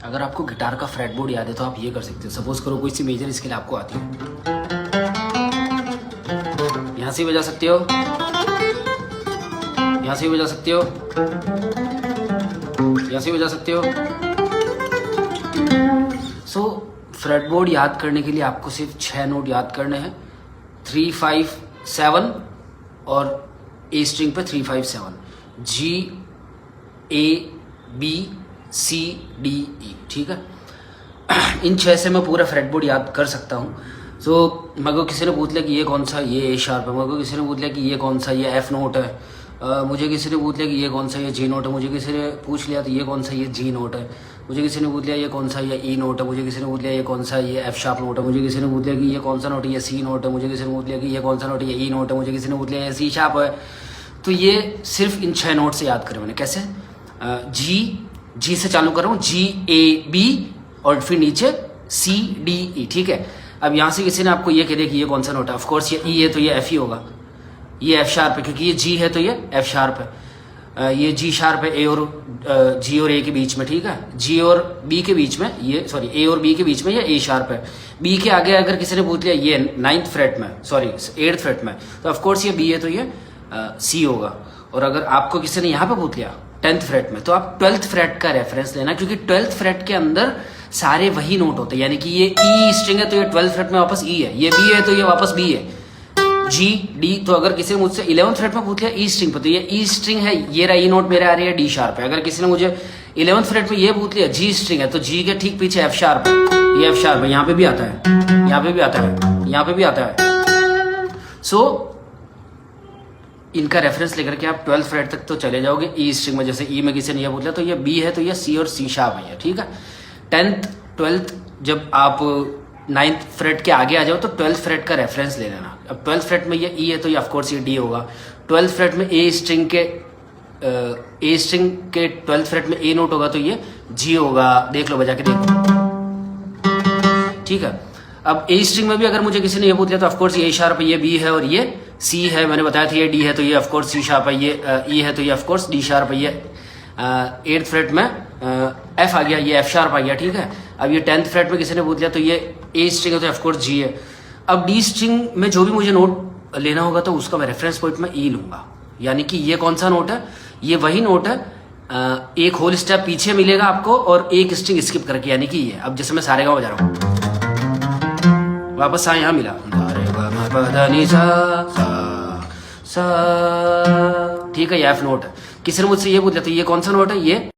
अगर आपको गिटार का फ्रेटबोर्ड याद है तो आप ये कर सकते हो। सपोज करो कोई सी मेजर स्केल आपको आती है, यहाँ से बजा सकते हो, यहाँ से बजा सकते हो, यहाँ से बजा सकते हो। सो फ्रेटबोर्ड याद करने के लिए आपको सिर्फ 6 नोट याद करने हैं, 3 5 7 और ए स्ट्रिंग पे 3 5 7, G A B C D E, ठीक है। इन 6 से मैं पूरा फ्रेटबोर्ड याद कर सकता हूँ। सो मेरे को किसी ने पूछ लिया कि ये कौन सा, ये ए शार्प है। मेरे को किसी ने पूछ लिया कि ये कौन सा, ये एफ नोट है। मुझे किसी ने पूछ लिया कि ये कौन सा, ये जी नोट है। मुझे किसी ने पूछ लिया तो ये कौन सा, ये जी नोट है। मुझे किसी ने पूछ लिया ये कौन सा, ये ई नोट है। मुझे किसी ने पूछ लिया ये कौन सा, ये एफ शार्प नोट है। मुझे किसी ने पूछ लिया कि ये कौन सा नोट है, ये सी नोट है। मुझे किसी ने पूछ लिया कि ये कौन सा नोट है, ये ई नोट है। मुझे किसी ने पूछ लिया ये सी शार्प है। तो ये सिर्फ इन 6 नोट से याद करें मैंने। कैसे? जी से चालू कर रहा हूँ, G A B और फिर नीचे C D E, ठीक है। अब यहाँ से किसी ने आपको ये कह दिया कि ये कौन सा नोट है, ऑफकोर्स ये E है तो ये F ही होगा, ये F शार्प है, क्योंकि ये G है तो ये F शार्प है। ये G शार्प है A और G और A के बीच में, ठीक है। G और B के बीच में ये, सॉरी A और B के बीच में ये A शार्प है। B के आगे अगर किसी ने पूछ लिया ये 9th फ्रेट में, सॉरी 8th फ्रेट में, तो ऑफकोर्स ये B है तो ये C होगा। और अगर आपको किसी ने यहाँ पे पूछ लिया 10th फ्रेट में, तो आप 12th फ्रेट का रेफरेंस लेना, क्योंकि 12th फ्रेट के अंदर सारे वही नोट होते हैं। यानी कि ये ई स्ट्रिंग है तो ये 12th फ्रेट में वापस ई है, ये बी है तो ये वापस बी है, जी डी। तो अगर किसी ने मुझसे 11th फ्रेट में पूछ लिया ई स्ट्रिंग पे, तो ये ई स्ट्रिंग है, ये रहा ई नोट मेरे आ रही है डी शार्प है। अगर किसी ने मुझे 11th फ्रेट में ये पूछ लिया जी स्ट्रिंग है, तो जी के ठीक पीछे एफ शार्प है, ये एफ शार्प है। यहाँ पे भी आता है, यहाँ पे भी आता है, यहाँ पे भी आता है। सो इनका रेफरेंस लेकर के आप 12th फ्रेट तक तो चले जाओगे ई स्ट्रिंग में। जैसे ई में किसी ने ये पूछा तो ये बी है तो ये सी और सी शार्प है, ठीक है। 10th 12th जब आप 9th फ्रेट के आगे आ जाओ तो 12th फ्रेट का रेफरेंस ले लेना। अब 12th फ्रेट में ये ई है तो ये ऑफकोर्स ये डी होगा। 12th फ्रेट में ए स्ट्रिंग के 12th फ्रेट में ए नोट होगा तो ये जी होगा। देख लो, बजा के देखो, ठीक है। अब ए स्ट्रिंग में भी अगर मुझे किसी ने ये पूछ लिया तो ऑफकोर्स ये शार्प है, ये बी है और ये सी है। मैंने बताया था ये डी है तो ये ऑफकोर्स सी शार्प है, ये ई है तो ये ऑफकोर्स डी शार्प है। ये 8th फ्रेट में एफ आ गया, ये एफ शार्प आ गया, ठीक है। अब ये 10th फ्रेट में किसी ने पूछ लिया तो ये ए स्ट्रिंग है तो ऑफकोर्स जी है। अब डी स्ट्रिंग में जो भी मुझे नोट लेना होगा तो उसका मैं रेफरेंस पॉइंट में ई लूंगा। यानी कि ये कौन सा नोट है, ये वही नोट है, एक होल स्टेप पीछे मिलेगा आपको और एक स्ट्रिंग स्किप करके, यानी कि ये। अब जैसे मैं सारे गाँव बजा रहा हूँ, वापस सा यहाँ मिला, ठीक है, ये एफ नोट है। किसी ने मुझसे ये पूछ लिया तो ये कौन सा नोट है, ये